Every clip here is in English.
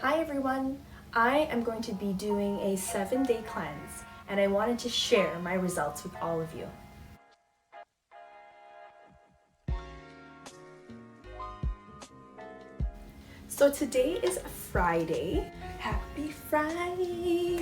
Hi everyone! I am going to be doing a 7-day cleanse and I wanted to share my results with all of you. So today is Friday. Happy Friday!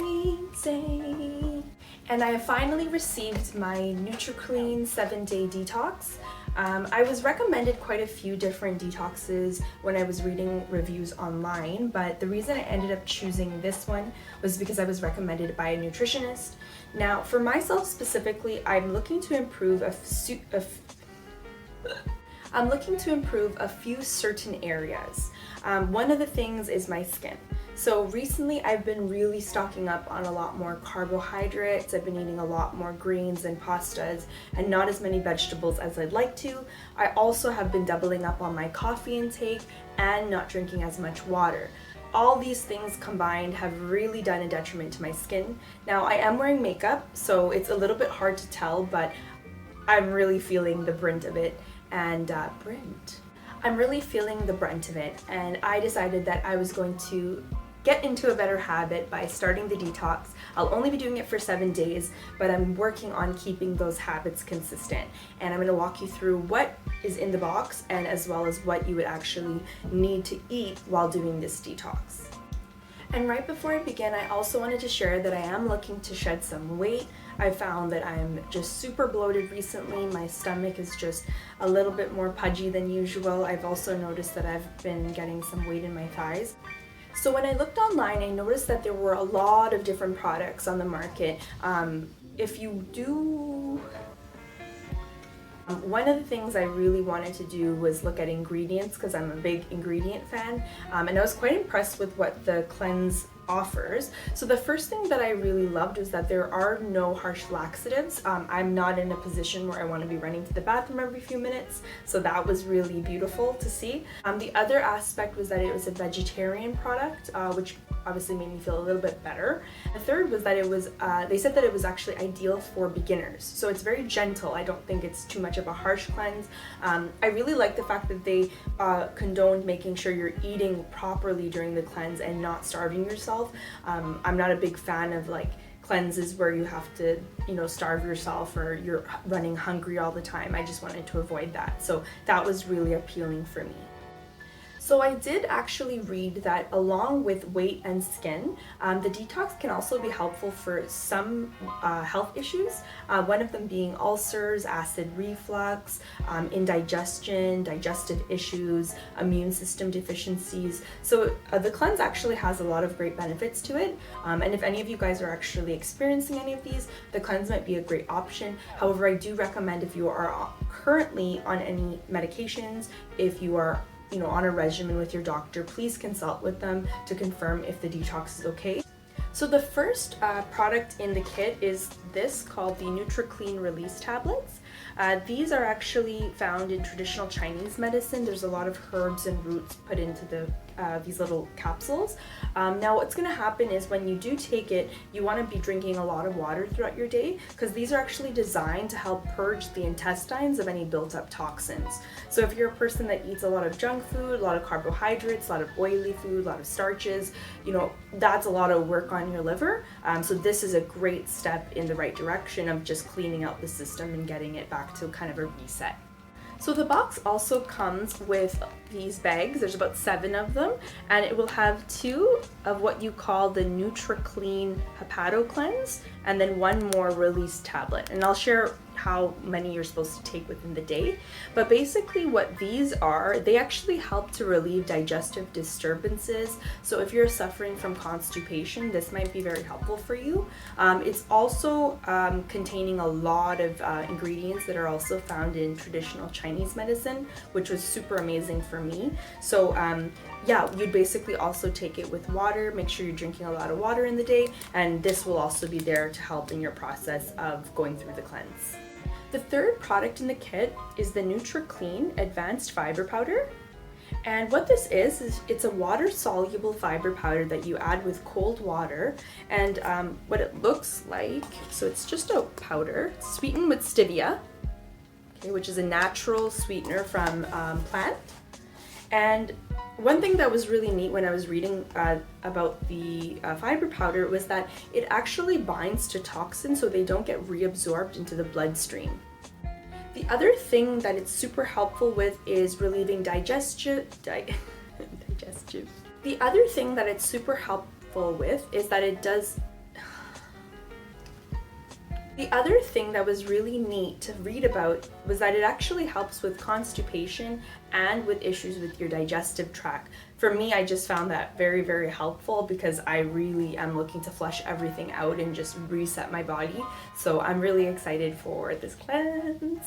And I have finally received my Nutriclean 7-day detox. I was recommended quite a few different detoxes when I was reading reviews online, but the reason I ended up choosing this one was because I was recommended by a nutritionist. Now, for myself specifically, I'm looking to improve a few certain areas. One of the things is my skin. So recently I've been really stocking up on a lot more carbohydrates. I've been eating a lot more grains and pastas and not as many vegetables as I'd like to. I also have been doubling up on my coffee intake and not drinking as much water. All these things combined have really done a detriment to my skin. Now I am wearing makeup, so it's a little bit hard to tell, but I'm really feeling the brunt of it. I'm really feeling the brunt of it, and I decided that I was going to get into a better habit by starting the detox. I'll only be doing it for 7 days, but I'm working on keeping those habits consistent. And I'm going to walk you through what is in the box and as well as what you would actually need to eat while doing this detox. And right before I begin, I also wanted to share that I am looking to shed some weight. I found that I'm just super bloated recently. My stomach is just a little bit more pudgy than usual. I've also noticed that I've been getting some weight in my thighs. So when I looked online, I noticed that there were a lot of different products on the market. One of the things I really wanted to do was look at ingredients because I'm a big ingredient fan, and I was quite impressed with what the cleanse offers. So the first thing that I really loved was that there are no harsh laxatives. I'm not in a position where I want to be running to the bathroom every few minutes, so that was really beautiful to see. The other aspect was that it was a vegetarian product, which obviously made me feel a little bit better. The third was that it was, they said that it was actually ideal for beginners. So it's very gentle. I don't think it's too much of a harsh cleanse. I really like the fact that they condoned making sure you're eating properly during the cleanse and not starving yourself. I'm not a big fan of cleanses where you have to, starve yourself or you're running hungry all the time. I just wanted to avoid that. So that was really appealing for me. So I did actually read that along with weight and skin, the detox can also be helpful for some health issues, one of them being ulcers, acid reflux, indigestion, digestive issues, immune system deficiencies. So the cleanse actually has a lot of great benefits to it, and if any of you guys are actually experiencing any of these, the cleanse might be a great option. However, I do recommend if you are currently on any medications, if you are on a regimen with your doctor, please consult with them to confirm if the detox is okay. So the first product in the kit is this called the Nutriclean Release Tablets. These are actually found in traditional Chinese medicine. There's a lot of herbs and roots put into these little capsules. Now what's going to happen is when you do take it, you want to be drinking a lot of water throughout your day because these are actually designed to help purge the intestines of any built up toxins. So if you're a person that eats a lot of junk food, a lot of carbohydrates, a lot of oily food, a lot of starches, that's a lot of work on your liver. So this is a great step in the right direction of just cleaning out the system and getting it back to kind of a reset. So the box also comes with these bags. There's about 7 of them, and it will have 2 of what you call the Nutriclean Hepato Cleanse and then 1 more release tablet. And I'll share how many you're supposed to take within the day. But basically what these are, they actually help to relieve digestive disturbances. So if you're suffering from constipation, this might be very helpful for you. It's also containing a lot of ingredients that are also found in traditional Chinese medicine, which was super amazing for me. So yeah, you'd basically also take it with water. Make sure you're drinking a lot of water in the day, and this will also be there to help in your process of going through the cleanse. The third product in the kit is the Nutriclean Advanced Fiber Powder. And what this is it's a water-soluble fiber powder that you add with cold water. And what it looks like, so it's just a powder sweetened with stevia, okay, which is a natural sweetener from plant. And One thing that was really neat when I was reading about the fiber powder was that it actually binds to toxins so they don't get reabsorbed into the bloodstream. The other thing that it's super helpful with is relieving digestive. The other thing that it's super helpful with is that it does. The other thing that was really neat to read about was that it actually helps with constipation and with issues with your digestive tract. For me, I just found that very, very helpful because I really am looking to flush everything out and just reset my body. So I'm really excited for this cleanse.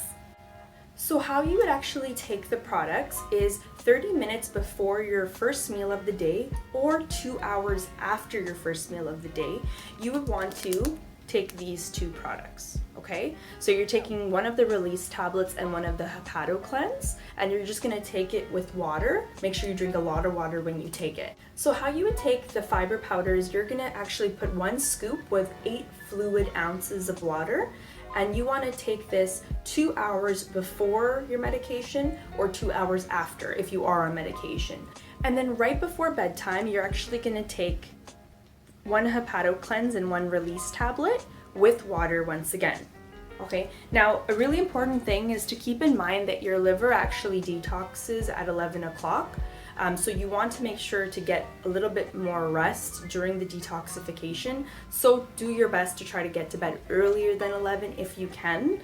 So how you would actually take the products is 30 minutes before your first meal of the day or 2 hours after your first meal of the day, you would want to take these two products, okay? So you're taking one of the release tablets and one of the Hepato Cleanse, and you're just gonna take it with water. Make sure you drink a lot of water when you take it. So how you would take the fiber powders, you're gonna actually put 1 scoop with 8 fluid ounces of water, and you wanna take this 2 hours before your medication or 2 hours after if you are on medication. And then right before bedtime, you're actually gonna take 1 Hepato Cleanse and 1 release tablet with water once again. Okay, now a really important thing is to keep in mind that your liver actually detoxes at 11 o'clock. So you want to make sure to get a little bit more rest during the detoxification. So do your best to try to get to bed earlier than 11 if you can.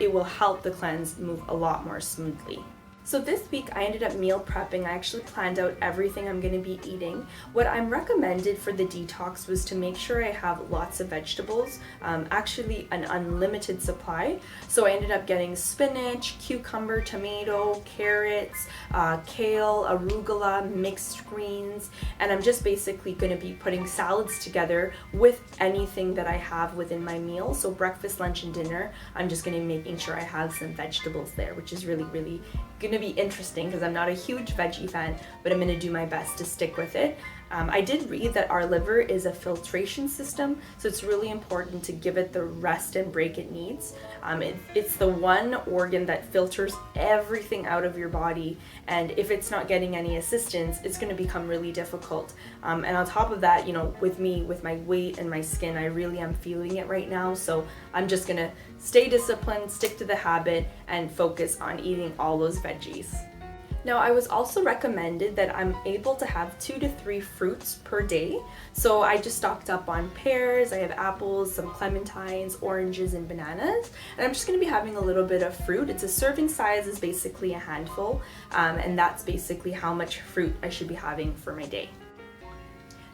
It will help the cleanse move a lot more smoothly. So this week I ended up meal prepping. I actually planned out everything I'm gonna be eating. What I'm recommended for the detox was to make sure I have lots of vegetables, actually an unlimited supply. So I ended up getting spinach, cucumber, tomato, carrots, kale, arugula, mixed greens, and I'm just basically gonna be putting salads together with anything that I have within my meal. So breakfast, lunch, and dinner, I'm just gonna be making sure I have some vegetables there, which is really, really gonna be interesting because I'm not a huge veggie fan, but I'm gonna do my best to stick with it. I did read that our liver is a filtration system, so it's really important to give it the rest and break it needs. It's the one organ that filters everything out of your body, and if it's not getting any assistance, it's going to become really difficult. And on top of that, you know, with me, with my weight and my skin, I really am feeling it right now, so I'm just gonna stay disciplined, stick to the habit, and focus on eating all those veggies. Now, I was also recommended that I'm able to have 2 to 3 fruits per day. So I just stocked up on pears, I have apples, some clementines, oranges, and bananas. And I'm just gonna be having a little bit of fruit. It's a serving size is basically a handful. And that's basically how much fruit I should be having for my day.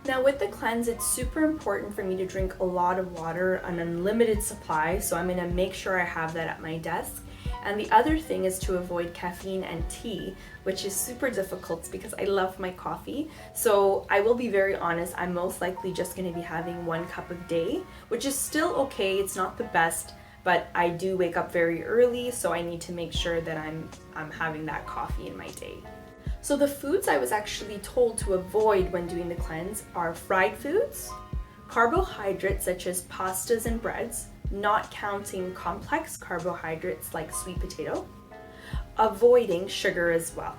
Now with the cleanse, it's super important for me to drink a lot of water, an unlimited supply. So I'm gonna make sure I have that at my desk. And the other thing is to avoid caffeine and tea, which is super difficult because I love my coffee. So I will be very honest, I'm most likely just gonna be having 1 cup a day, which is still okay, it's not the best, but I do wake up very early, so I need to make sure that I'm having that coffee in my day. So the foods I was actually told to avoid when doing the cleanse are fried foods, carbohydrates such as pastas and breads, not counting complex carbohydrates like sweet potato, avoiding sugar as well.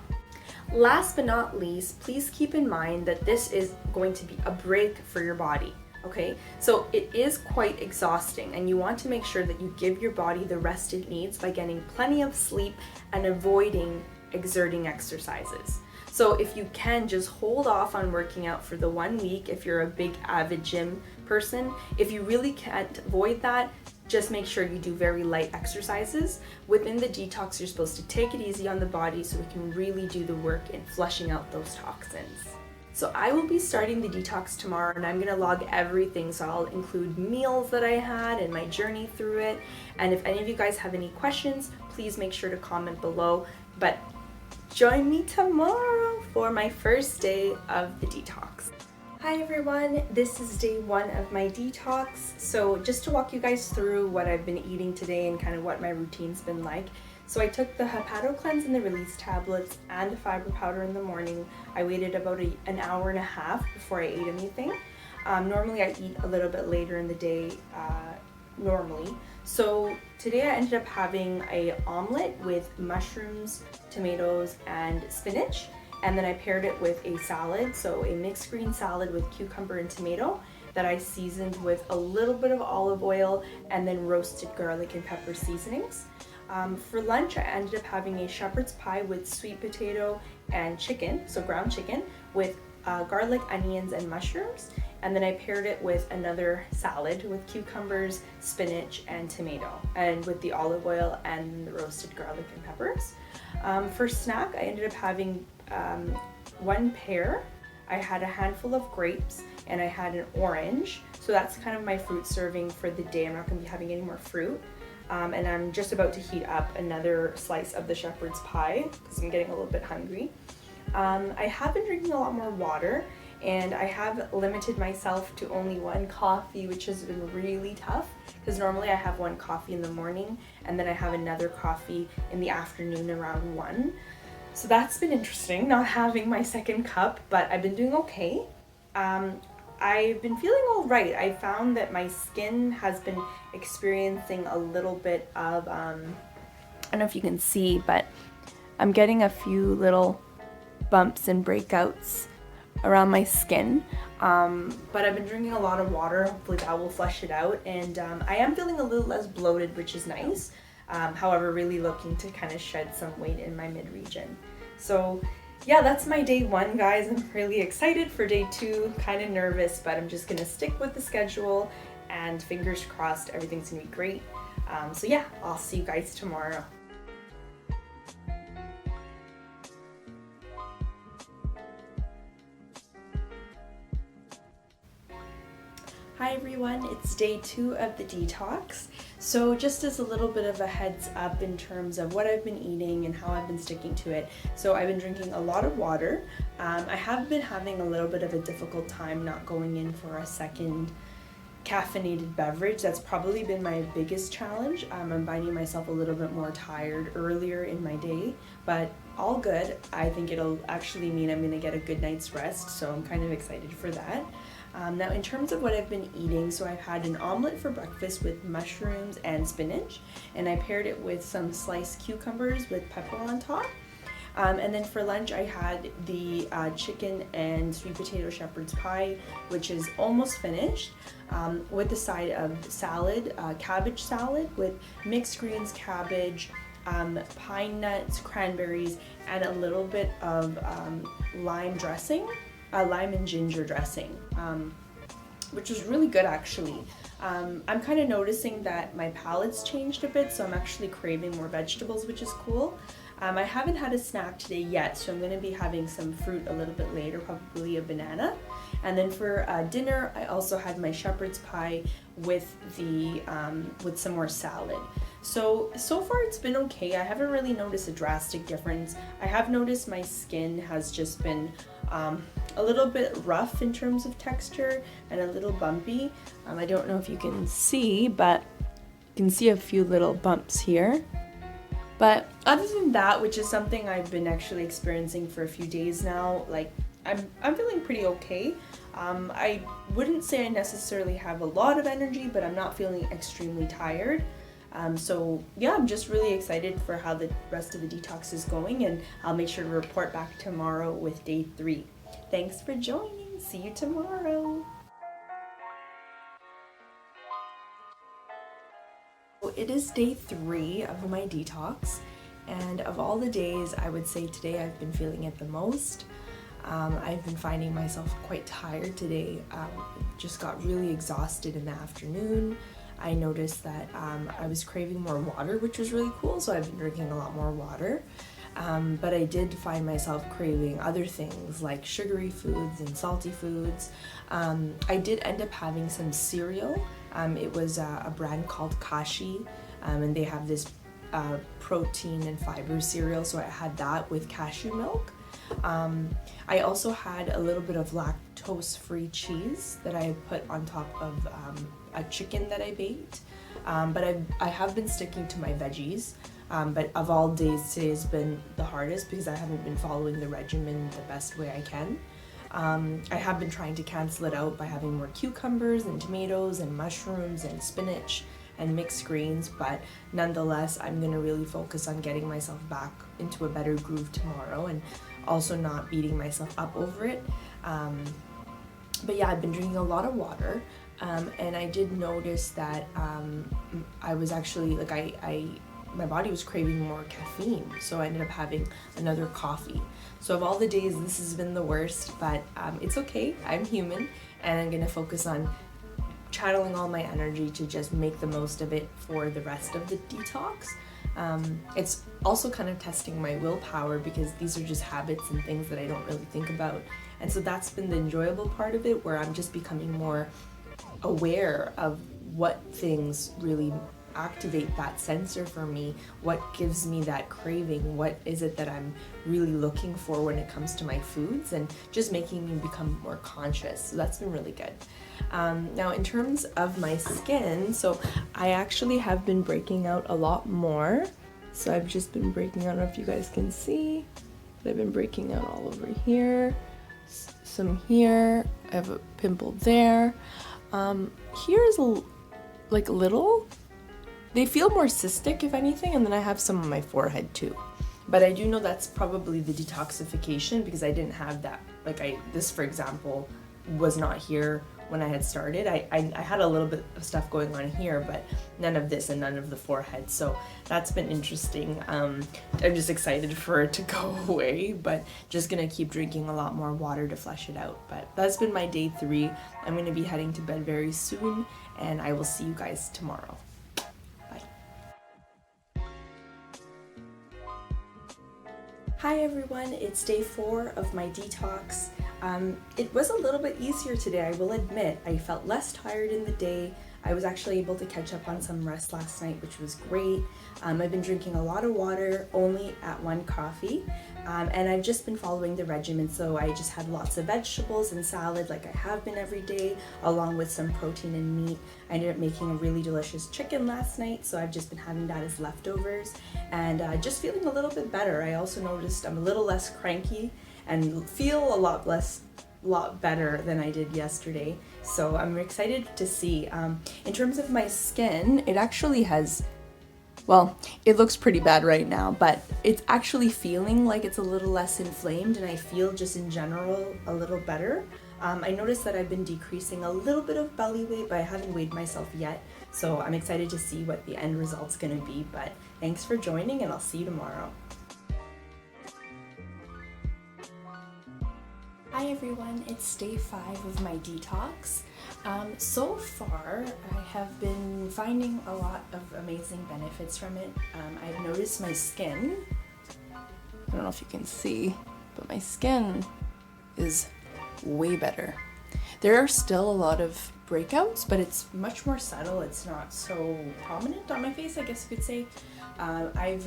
Last but not least, please keep in mind that this is going to be a break for your body, okay? So it is quite exhausting, and you want to make sure that you give your body the rest it needs by getting plenty of sleep and avoiding exerting exercises. So if you can, just hold off on working out for the 1 week if you're a big avid gym person. If you really can't avoid that, just make sure you do very light exercises. Within the detox, you're supposed to take it easy on the body so we can really do the work in flushing out those toxins. So I will be starting the detox tomorrow, and I'm gonna log everything. So I'll include meals that I had and my journey through it. And if any of you guys have any questions, please make sure to comment below. But join me tomorrow for my first day of the detox. Hi everyone, this is day 1 of my detox. So just to walk you guys through what I've been eating today and kind of what my routine's been like. So I took the Hepato Cleanse and the release tablets and the fiber powder in the morning. I waited about an hour and a half before I ate anything. Normally I eat a little bit later in the day normally. So today I ended up having an omelet with mushrooms, tomatoes, and spinach. and then I paired it with a salad, so a mixed green salad with cucumber and tomato that I seasoned with a little bit of olive oil and then roasted garlic and pepper seasonings. For lunch, I ended up having a shepherd's pie with sweet potato and chicken, so ground chicken, with garlic, onions, and mushrooms. And then I paired it with another salad with cucumbers, spinach, and tomato, and with the olive oil and the roasted garlic and peppers. For snack, I ended up having one pear, I had a handful of grapes, and I had an orange. So that's kind of my fruit serving for the day. I'm not going to be having any more fruit. And I'm just about to heat up another slice of the shepherd's pie because I'm getting a little bit hungry. I have been drinking a lot more water, and I have limited myself to only one coffee, which has been really tough because normally I have one coffee in the morning and then I have another coffee in the afternoon around 1. So that's been interesting, not having my second cup, but I've been doing okay. I've been feeling all right. I found that my skin has been experiencing a little bit of, I don't know if you can see, but I'm getting a few little bumps and breakouts around my skin. But I've been drinking a lot of water. Hopefully that will flush it out. And I am feeling a little less bloated, which is nice. However, really looking to kind of shed some weight in my mid-region. So yeah, that's my day 1, guys. I'm really excited for day 2, kind of nervous, but I'm just gonna stick with the schedule and fingers crossed everything's gonna be great. So yeah, I'll see you guys tomorrow. Hi everyone, it's day 2 of the detox. So just as a little bit of a heads up in terms of what I've been eating and how I've been sticking to it. So I've been drinking a lot of water. I have been having a little bit of a difficult time not going in for a second caffeinated beverage. That's probably been my biggest challenge. I'm finding myself a little bit more tired earlier in my day, but all good. I think it'll actually mean I'm gonna get a good night's rest, so I'm kind of excited for that. Now in terms of what I've been eating, so I've had an omelet for breakfast with mushrooms and spinach, and I paired it with some sliced cucumbers with pepper on top. And then for lunch I had the chicken and sweet potato shepherd's pie, which is almost finished, with the side of salad, cabbage salad with mixed greens, cabbage, pine nuts, cranberries, and a little bit of lime dressing. Lime and ginger dressing, which was really good actually. I'm kind of noticing that my palate's changed a bit, so I'm actually craving more vegetables, which is cool. I haven't had a snack today yet, so I'm going to be having some fruit a little bit later, probably a banana. And then for dinner, I also had my shepherd's pie with the with some more salad. So far it's been okay. I haven't really noticed a drastic difference. I have noticed my skin has just been a little bit rough in terms of texture and a little bumpy. I don't know if you can see, but you can see a few little bumps here. But other than that, which is something I've been actually experiencing for a few days now, like I'm feeling pretty okay. I wouldn't say I necessarily have a lot of energy, but I'm not feeling extremely tired. So yeah, I'm just really excited for how the rest of the detox is going, and I'll make sure to report back tomorrow with day 3. Thanks for joining. See you tomorrow. It is day 3 of my detox, and of all the days, I would say today I've been feeling it the most. I've been finding myself quite tired today. Just got really exhausted in the afternoon. I noticed that I was craving more water, which was really cool, so I've been drinking a lot more water. But I did find myself craving other things like sugary foods and salty foods. I did end up having some cereal. It was a brand called Kashi, and they have this protein and fiber cereal, so I had that with cashew milk. I also had a little bit of lactose-free cheese that I put on top of a chicken that I baked. But I have been sticking to my veggies. But of all days, today's been the hardest because I haven't been following the regimen the best way I can. I have been trying to cancel it out by having more cucumbers and tomatoes and mushrooms and spinach and mixed greens, but nonetheless, I'm gonna really focus on getting myself back into a better groove tomorrow, and also not beating myself up over it. But yeah, I've been drinking a lot of water, and I did notice that I was actually like my body was craving more caffeine, so I ended up having another coffee. So of all the days, this has been the worst, but it's okay. I'm human, and I'm gonna focus on channeling all my energy to just make the most of it for the rest of the detox. It's also kind of testing my willpower, because these are just habits and things that I don't really think about. And so that's been the enjoyable part of it, where I'm just becoming more aware of what things really activate that sensor for me, what gives me that craving, what is it that I'm really looking for when it comes to my foods, and just making me become more conscious. So that's been really good. Now in terms of my skin, so I actually have been breaking out a lot more. So I've just been breaking out, I don't know if you guys can see, but I've been breaking out all over here, some here, I have a pimple there. Here's like a little. They feel more cystic, if anything, and then I have some on my forehead too. But I do know that's probably the detoxification, because I didn't have that. Like this, for example, was not here when I had started. I had a little bit of stuff going on here, but none of this and none of the forehead. So that's been interesting. I'm just excited for it to go away, but just gonna keep drinking a lot more water to flush it out. But that's been my day 3. I'm gonna be heading to bed very soon, and I will see you guys tomorrow. Hi everyone, it's day 4 of my detox. It was a little bit easier today, I will admit. I felt less tired in the day. I was actually able to catch up on some rest last night, which was great. I've been drinking a lot of water, only at 1 coffee, and I've just been following the regimen. So I just had lots of vegetables and salad like I have been every day, along with some protein and meat. I ended up making a really delicious chicken last night, so I've just been having that as leftovers, and just feeling a little bit better. I also noticed I'm a little less cranky and feel a lot better than I did yesterday. So I'm excited to see. In terms of my skin, it actually has, well, it looks pretty bad right now, but it's actually feeling like it's a little less inflamed, and I feel just in general a little better. I noticed that I've been decreasing a little bit of belly weight, but I haven't weighed myself yet. So I'm excited to see what the end result's gonna be, but thanks for joining, and I'll see you tomorrow. Hi everyone, it's day 5 of my detox. So far, I have been finding a lot of amazing benefits from it. I've noticed my skin, I don't know if you can see, but my skin is way better. There are still a lot of breakouts, but it's much more subtle. It's not so prominent on my face, I guess you could say. I've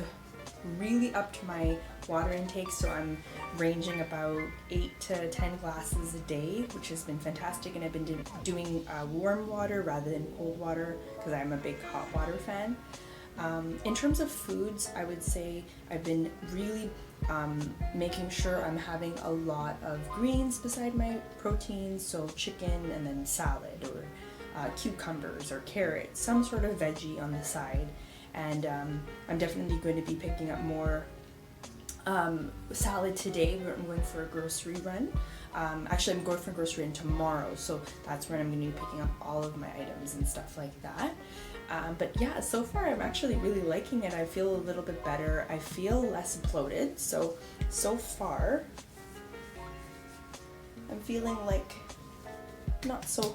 really upped my water intake, so I'm ranging about 8 to 10 glasses a day, which has been fantastic. And I've been doing warm water rather than cold water, because I'm a big hot water fan. In terms of foods, I would say I've been really making sure I'm having a lot of greens beside my proteins, so chicken and then salad, or cucumbers or carrots, some sort of veggie on the side. And I'm definitely going to be picking up more salad today. I'm going for a grocery run. Actually, I'm going for a grocery run tomorrow, so that's when I'm going to be picking up all of my items and stuff like that. But yeah, so far I'm actually really liking it. I feel a little bit better. I feel less bloated. So far I'm feeling like not so,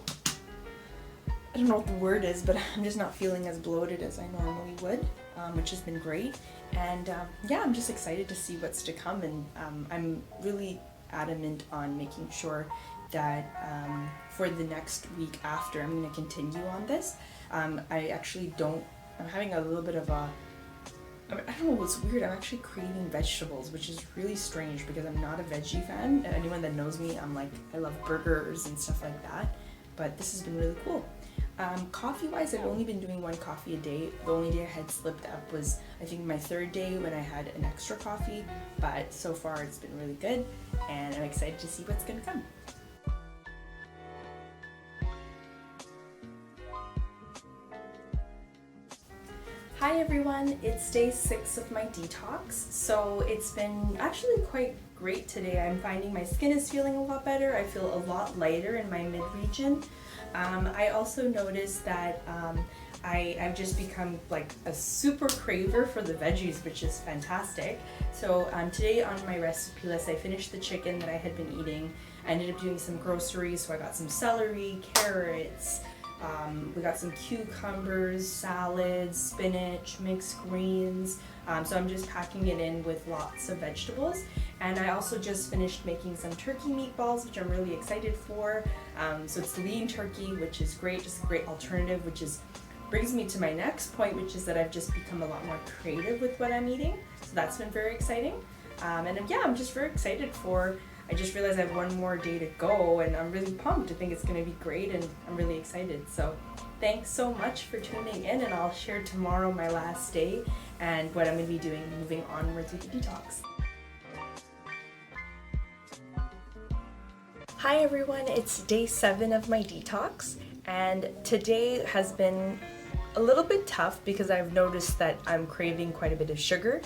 I don't know what the word is, but I'm just not feeling as bloated as I normally would, which has been great. And yeah, I'm just excited to see what's to come. And I'm really adamant on making sure that for the next week after, I'm going to continue on this. I actually don't, I'm having a little bit of a, I don't know, what's weird, I'm actually craving vegetables, which is really strange because I'm not a veggie fan. Anyone that knows me, I'm like, I love burgers and stuff like that, but this has been really cool. Coffee-wise, I've only been doing 1 coffee a day. The only day I had slipped up was, I think, my 3rd day when I had an extra coffee, but so far it's been really good, and I'm excited to see what's gonna come. Hi everyone, it's day 6 of my detox. So it's been actually quite great today. I'm finding my skin is feeling a lot better. I feel a lot lighter in my mid-region. I also noticed that I've just become like a super craver for the veggies, which is fantastic. So today on my recipe list, I finished the chicken that I had been eating. I ended up doing some groceries, so I got some celery, carrots, we got some cucumbers, salads, spinach, mixed greens. So I'm just packing it in with lots of vegetables. And I also just finished making some turkey meatballs, which I'm really excited for. So it's lean turkey, which is great, just a great alternative, which brings me to my next point, which is that I've just become a lot more creative with what I'm eating. So that's been very exciting. And yeah, I'm just very excited I just realized I have one more day to go, and I'm really pumped. I think it's going to be great, and I'm really excited. So thanks so much for tuning in, and I'll share tomorrow my last day and what I'm going to be doing moving onwards with the detox. Hi everyone, it's day 7 of my detox, and today has been a little bit tough because I've noticed that I'm craving quite a bit of sugar.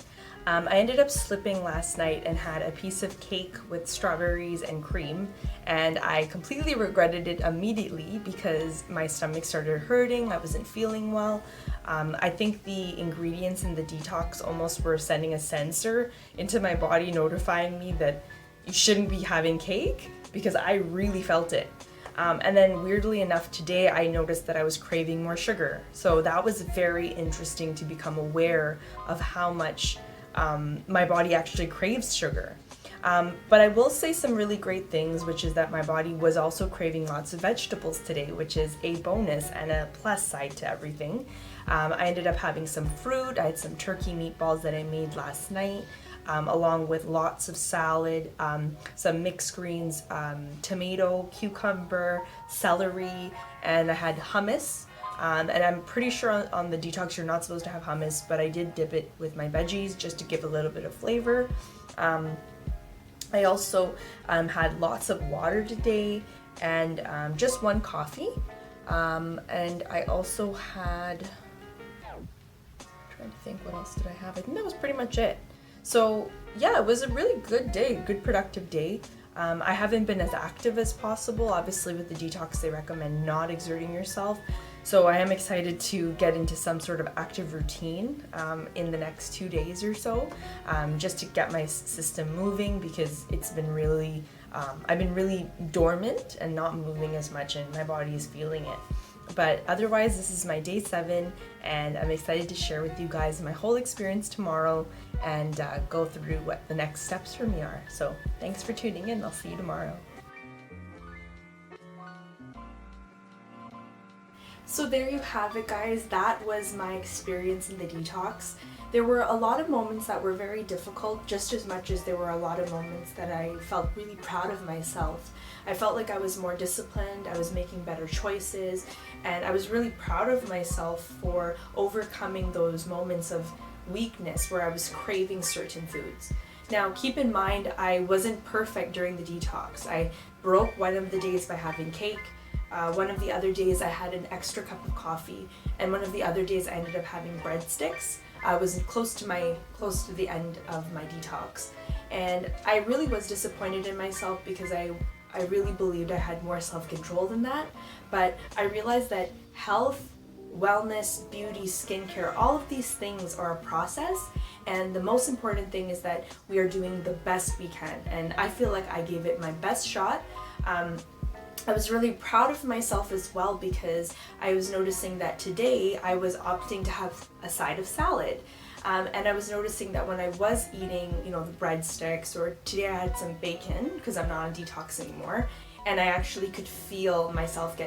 I ended up slipping last night and had a piece of cake with strawberries and cream, and I completely regretted it immediately because my stomach started hurting, I wasn't feeling well. I think the ingredients in the detox almost were sending a sensor into my body notifying me that you shouldn't be having cake, because I really felt it. And then weirdly enough, today I noticed that I was craving more sugar. So that was very interesting to become aware of how much my body actually craves sugar. But I will say some really great things, which is that my body was also craving lots of vegetables today, which is a bonus and a plus side to everything. I ended up having some fruit. I had some turkey meatballs that I made last night, along with lots of salad, some mixed greens, tomato, cucumber, celery, and I had hummus. And I'm pretty sure on the detox you're not supposed to have hummus, but I did dip it with my veggies just to give a little bit of flavor. I also had lots of water today and just one coffee. And I also had, I'm trying to think, what else did I have? I think that was pretty much it. So yeah, it was a really good day, good productive day. I haven't been as active as possible. Obviously with the detox they recommend not exerting yourself. So I am excited to get into some sort of active routine in the next 2 days or so, just to get my system moving, because it's been really, I've been really dormant and not moving as much, and my body is feeling it. But otherwise, this is my day 7, and I'm excited to share with you guys my whole experience tomorrow and go through what the next steps for me are. So thanks for tuning in. I'll see you tomorrow. So there you have it, guys. That was my experience in the detox. There were a lot of moments that were very difficult, just as much as there were a lot of moments that I felt really proud of myself. I felt like I was more disciplined, I was making better choices, and I was really proud of myself for overcoming those moments of weakness where I was craving certain foods. Now, keep in mind, I wasn't perfect during the detox. I broke one of the days by having cake. One of the other days I had an extra cup of coffee, and one of the other days I ended up having breadsticks. I was close to the end of my detox, and I really was disappointed in myself because I really believed I had more self-control than that. But I realized that health, wellness, beauty, skincare, all of these things are a process, and the most important thing is that we are doing the best we can, and I feel like I gave it my best shot. I was really proud of myself as well because I was noticing that today I was opting to have a side of salad. And I was noticing that when I was eating, the breadsticks, or today I had some bacon because I'm not on detox anymore, and I actually could feel myself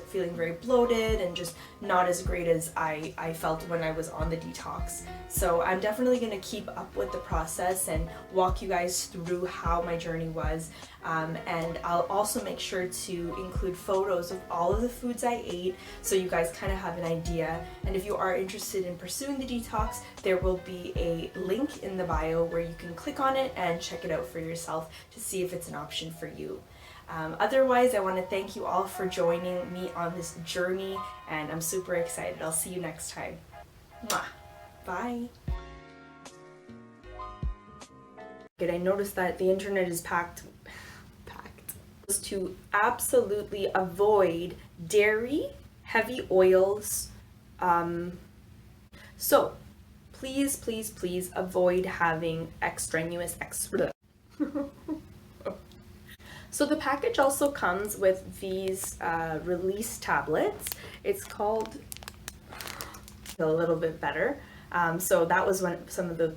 feeling very bloated and just not as great as I felt when I was on the detox. So I'm definitely going to keep up with the process and walk you guys through how my journey was. And I'll also make sure to include photos of all of the foods I ate so you guys kind of have an idea. And if you are interested in pursuing the detox, there will be a link in the bio where you can click on it and check it out for yourself to see if it's an option for you. Otherwise, I want to thank you all for joining me on this journey, and I'm super excited. I'll see you next time. Mwah. Bye. I noticed that the internet is packed to absolutely avoid dairy, heavy oils. So please avoid having extraneous So the package also comes with these release tablets. It's called a little bit better. So that was some of the